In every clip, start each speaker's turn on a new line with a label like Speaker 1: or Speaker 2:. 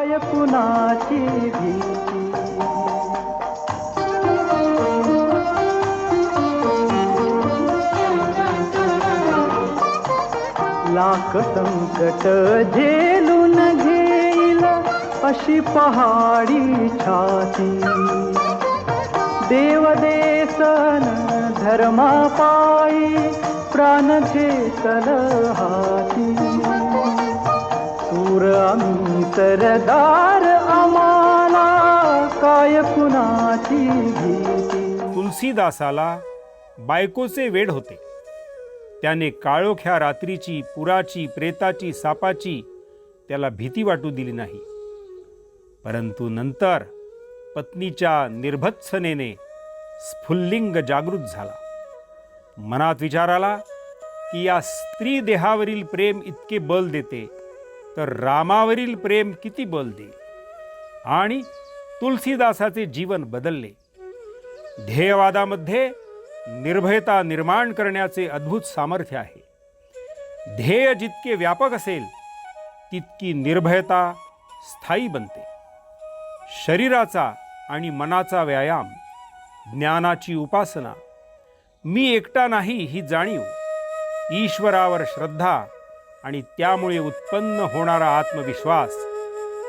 Speaker 1: काय कुणाची भीती. लाख संकट झेलून घेईल अशी पहाडी छाती. देव देसन धर्मा पायी प्राण घेतल हाती. सूर आम्ही सरदार आम्हाला काय कुणाची भीती.
Speaker 2: तुलसीदासाला बायकोचे वेड होते. त्याने काळोख्या रात्रीची, पुराची, प्रेताची, सापाची त्याला भीती वाटू दिली नाही. परंतु नंतर पत्नीच्या निर्भत्सनेने स्फुल्लिंग जागृत झाला. मनात विचार आला की या स्त्री देहावरील प्रेम इतके बल देते तर रामावरील प्रेम किती बल देईल. आणि तुलसीदासाचे जीवन बदलले. ध्येयवादामध्ये निर्भयता निर्माण करण्याचे अद्भुत सामर्थ्य आहे. ध्येय जितके व्यापक असेल तितकी निर्भयता स्थायी बनते. शरीराचा आणि मनाचा व्यायाम, ज्ञानाची उपासना, मी एकटा नाही ही जाणीव, ईश्वरावर श्रद्धा आणि त्यामुळे उत्पन्न होणारा आत्मविश्वास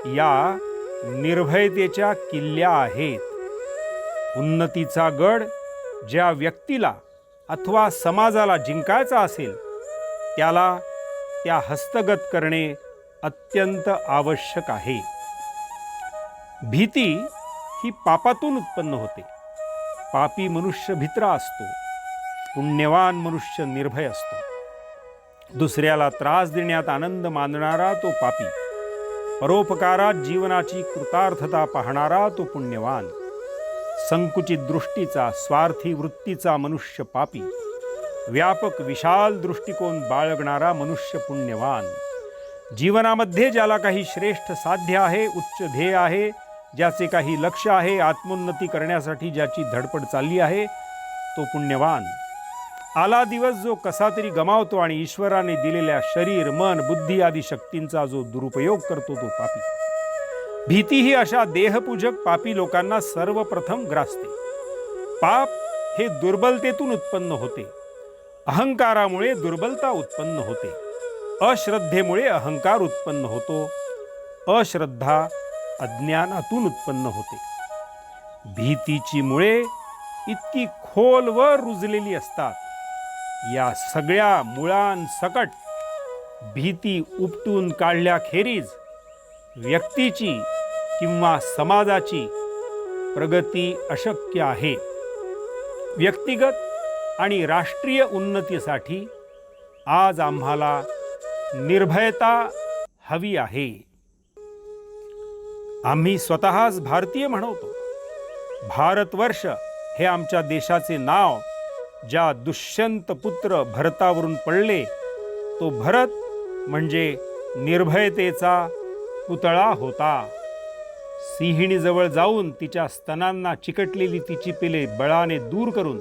Speaker 2: या निर्भयतेच्या किल्ल्या आहेत. उन्नतीचा गड ज्या व्यक्तीला अथवा समाजाला जिंकायचा असेल त्याला त्या हस्तगत करणे अत्यंत आवश्यक आहे. भीती ही पापातून उत्पन्न होते. पापी मनुष्य भित्रा असतो, पुण्यवान मनुष्य निर्भय असतो. दुसऱ्याला त्रास देण्यात आनंद मानणारा तो पापी, परोपकारात जीवनाची कृतार्थता पाहणारा तो पुण्यवान. संकुचित दृष्टीचा, स्वार्थी वृत्तीचा मनुष्य पापी, व्यापक विशाल दृष्टिकोन बाळगणारा मनुष्य पुण्यवान. जीवनामध्ये ज्याला काही श्रेष्ठ साध्य आहे, उच्च ध्येय आहे, ज्याचे काही लक्ष आहे, आत्मोन्नती करण्यासाठी ज्याची धडपड चालली आहे, तो पुण्यवान. आला दिवस जो कसा तरी गमावतो आणि ईश्वराने दिलेल्या शरीर, मन, बुद्धी आदी शक्तींचा जो दुरुपयोग करतो तो पापी. भीती ही अशा देहपूजक पापी लोकांना सर्वप्रथम ग्रासते. पाप हे दुर्बलतेतून उत्पन्न होते. अहंकारामुळे दुर्बलता उत्पन्न होते. अश्रद्धेमुळे अहंकार उत्पन्न होतो. अश्रद्धा अज्ञानातून उत्पन्न होते. भीतीची मुळे इतकी खोलवर रुजलेली असतात. या सगळ्या मुळांसकट भीती उपटून काढल्याखेरीज व्यक्तीची किंवा समाजाची प्रगती अशक्य आहे. व्यक्तिगत आणि राष्ट्रीय उन्नतीसाठी आज आम्हाला निर्भयता हवी आहे. आम्ही स्वतःच भारतीय म्हणवतो. भारतवर्ष हे आमच्या देशाचे नाव ज्या दुष्यंत पुत्र भरतावरून पडले तो भरत म्हणजे निर्भयतेचा पुतळा होता. सिंहिणीजवळ जाऊन तिच्या स्तनांना चिकटलेली तिची पिले बळाने दूर करून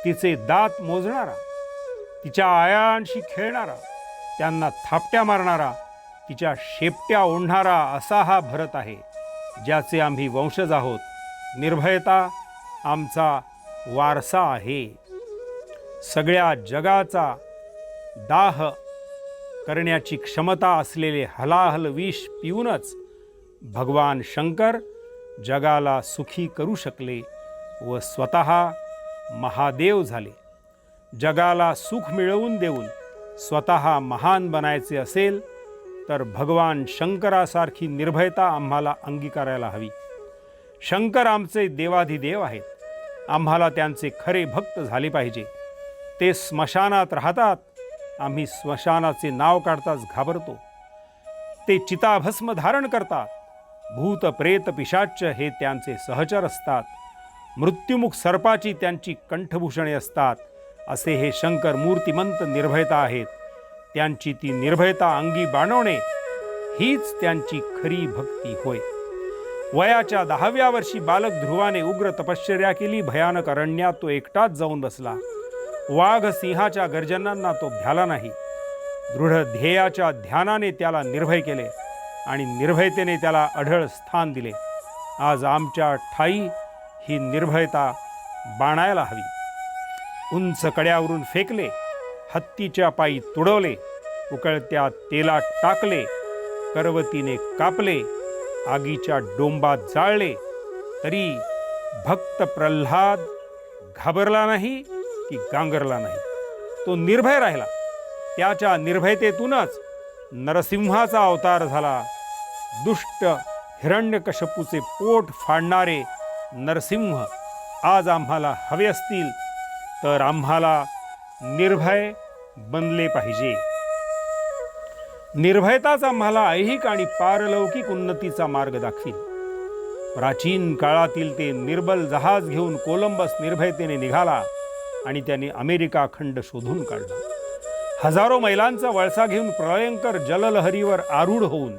Speaker 2: तिचे दात मोजणारा, तिच्या आयांशी खेळणारा, त्यांना थापट्या मारणारा, तिच्या शेपट्या ओढणारा असा हा भरत आहे ज्याचे आम्ही वंशज आहोत. निर्भयता आमचा वारसा आहे. सगळ्या जगाचा दाह करण्याची क्षमता असलेले हलाहल विष पिऊनच भगवान शंकर जगाला सुखी करू शकले व स्वतः महादेव झाले. जगाला सुख मिळवून देऊन स्वतः महान बनायचे असेल तर भगवान शंकरासारखी निर्भयता आम्हाला अंगीकारायला हवी. शंकर आमचे देवाधिदेव आहेत. आम्हाला त्यांचे खरे भक्त झाले पाहिजे. ते स्मशानात राहतात. आम्ही स्मशानाचे नाव काढताच घाबरतो. ते चिताभस्म धारण करतात. भूत प्रेत पिशाच हे त्यांचे सहचर असतात. मृत्युमुख सर्पाची त्यांची कंठभूषणे असतात. असे हे शंकर मूर्तिमंत निर्भयता आहेत. त्यांची ती निर्भयता अंगी बाणवणे हीच त्यांची खरी भक्ती होय. वयाच्या 10व्या वर्षी बालक ध्रुवाने उग्र तपश्चर्या केली. भयानक अरण्यात तो एकटाच जाऊन बसला. वाघ सिंहाच्या गर्जनांना तो भ्याला नाही. दृढ ध्येयाच्या ध्यानाने त्याला निर्भय केले. आणि निर्भयतेने त्याला अढळ स्थान दिले. आज आमच्या ठाई ही निर्भयता बाणायला हवी. उंच कड्यावरून फेकले, हत्तीच्या पायी तुडवले, उकळत्या तेलात टाकले, करवतीने कापले, आगीच्या डोंबात जाळले, तरी भक्त प्रल्हाद घाबरला नाही की गांगरला नाही. तो निर्भय राहिला. त्याच्या निर्भयतेतूनच नरसिंहाचा अवतार झाला. दुष्ट हिरण्यकश्यपूचे पोट फाडणारे नरसिंह आज आम्हाला हवे असतील तर आम्हाला निर्भय बनले पाहिजे. निर्भयताच आम्हाला ऐहिक आणि पारलौकिक उन्नतीचा मार्ग दाखवील. प्राचीन काळातील ते निर्बल जहाज घेऊन कोलंबस निर्भयतेने निघाला आणि त्याने अमेरिका खंड शोधून काढला. हजारो मैलांचा वळसा घेऊन प्रलयंकर जललहरीवर आरूढ होऊन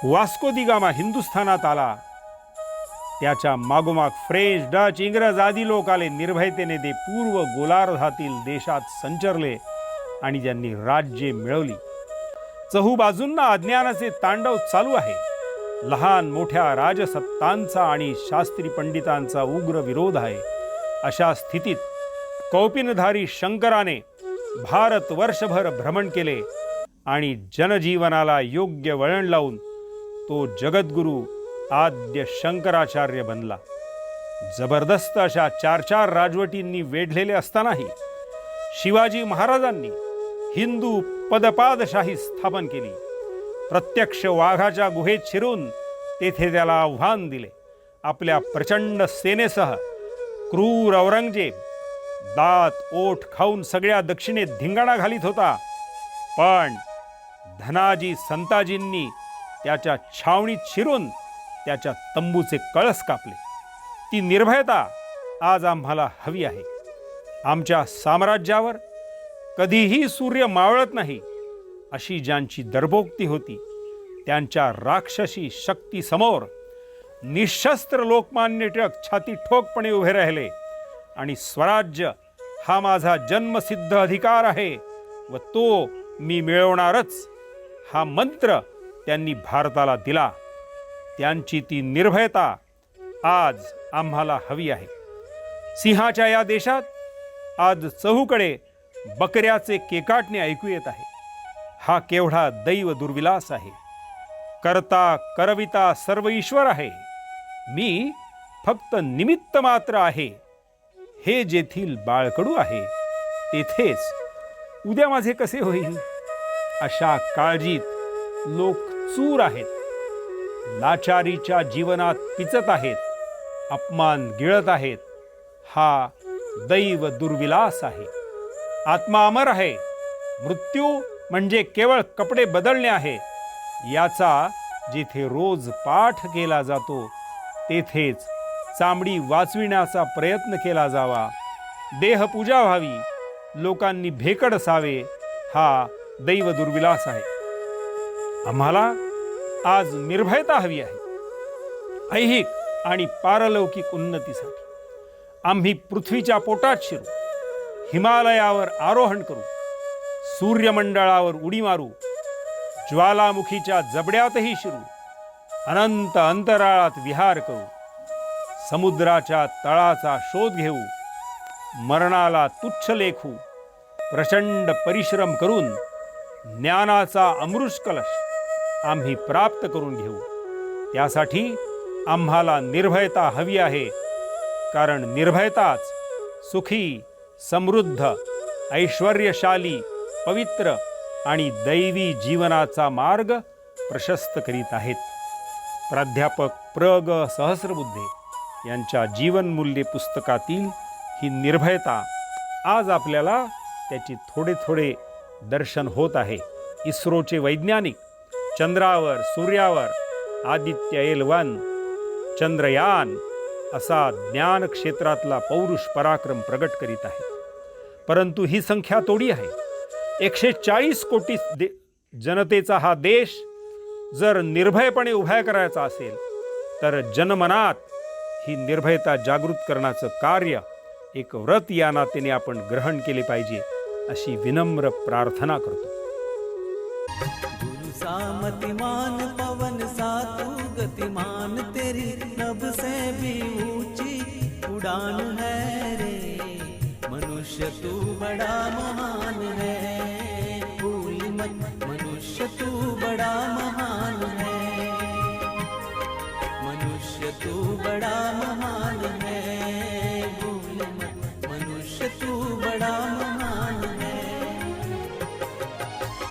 Speaker 2: वास्को दी गामा हिंदुस्थानात आला. त्याच्या मागोमाग फ्रेंच, डच, इंग्रज आदी लोक आले. निर्भयतेने ते पूर्व गोलार्धातील देशात संचरले आणि त्यांनी राज्ये मिळवली. चहूबाजूंना अज्ञानाचे तांडव चालू आहे. लहान मोठ्या राजसत्तांचा आणि शास्त्री पंडितांचा उग्र विरोध आहे. अशा स्थितीत कौपिनधारी शंकराने भारत वर्षभर भ्रमण केले आणि जनजीवनाला योग्य वळण लावून तो जगद्गुरू आद्य शंकराचार्य बनला. जबरदस्त अशा 4 राजवटींनी वेढलेले असतानाही शिवाजी महाराजांनी हिंदू पदपादशाही स्थापन केली. प्रत्यक्ष वाघाच्या गुहेत शिरून तेथे त्याला आव्हान दिले. आपल्या प्रचंड सेनेसह क्रूर औरंगजेब दात ओठ खाऊन सगळ्या दक्षिणेत धिंगाणा घालीत होता. पण धनाजी संताजींनी त्याच्या छावणीत शिरून त्याच्या तंबूचे कळस कापले. ती निर्भयता आज आम्हाला हवी आहे. आमच्या साम्राज्यावर कधीही सूर्य मावळत नाही अशी ज्यांची दर्भोक्ती होती, त्यांच्या राक्षसी शक्तीसमोर निशस्त्र लोकमान्य टिळक छाती ठोकपणे उभे राहिले आणि स्वराज्य हा माझा जन्मसिद्ध अधिकार आहे व तो मी मिळवणारच हा मंत्र त्यांनी भारताला दिला. त्यांची ती निर्भयता आज आम्हाला हवी आहे. सिंहाच्या या देशात आज चहूकडे बकऱ्याचे केकाटणे ऐकू येत आहे. हा केवढा दैव दुर्विलास आहे. करता करविता सर्व ईश्वर आहे. मी फक्त निमित्त मात्र आहे. हे जेथील बाळकडू आहे तेथेच उद्या माझे कसे होईल. अशा काळजीत लोक चूर आहेत. लाचारीच्या जीवनात पिचत आहेत. अपमान गिळत आहेत. हा दैव दुर्विलास आहे. आत्मा अमर आहे. मृत्यू म्हणजे केवळ कपडे बदलणे आहे. याचा जिथे रोज पाठ केला जातो तेथेच चामडी वाचविण्याचा प्रयत्न केला जावा. देहपूजा व्हावी. लोकांनी भेकड असावे. हा दैव दुर्विलास आहे. आम्हाला आज निर्भयता हवी आहे. ऐहिक आणि पारलौकिक उन्नतीसाठी आम्ही पृथ्वीच्या पोटात शिरू. हिमालयावर आरोहण करू. सूर्यमंडळावर उडी मारू. ज्वालामुखीच्या जबड्यातही शिरू. अनंत अंतराळात विहार करू. समुद्राच्या तळाचा शोध घेऊ. मरणाला तुच्छ लेखू. प्रचंड परिश्रम करून ज्ञानाचा अमृत कलश आम्ही प्राप्त करून घेऊ. त्यासाठी आम्हाला निर्भयता हवी आहे. कारण निर्भयताच सुखी, समृद्ध, ऐश्वर्यशाली, पवित्र आणि दैवी जीवनाचा मार्ग प्रशस्त करीत आहेत. प्राध्यापक प्र ग सहस्रबुद्धे यांच्या जीवनमूल्य पुस्तकातील ही निर्भयता आज आपल्याला त्याची थोडे थोडे दर्शन होत आहे. इस्रोचे वैज्ञानिक चंद्रावर, सूर्यावर आदित्य L1, चंद्रयान असा ज्ञान क्षेत्रातला पौरुष पराक्रम प्रगट करीत आहे. परंतु ही संख्या तोडी आहे. 140 कोटी जनतेचा हा देश जर निर्भयपणे उभा करायचा असेल तर जनमनात ही निर्भयता जागृत करण्याचं कार्य एक व्रत या नात्याने आपण ग्रहण केले पाहिजे अशी विनम्र प्रार्थना करतो.
Speaker 1: गुरु सामत
Speaker 3: गतिमान पवन सा तू गतिमान, तेरी नभ से भी ऊंची उड़ान है रे। मनुष्य तू बड़ा महान है, भूल मत मनुष्य तू बड़ा महान है, मनुष्य तू बड़ा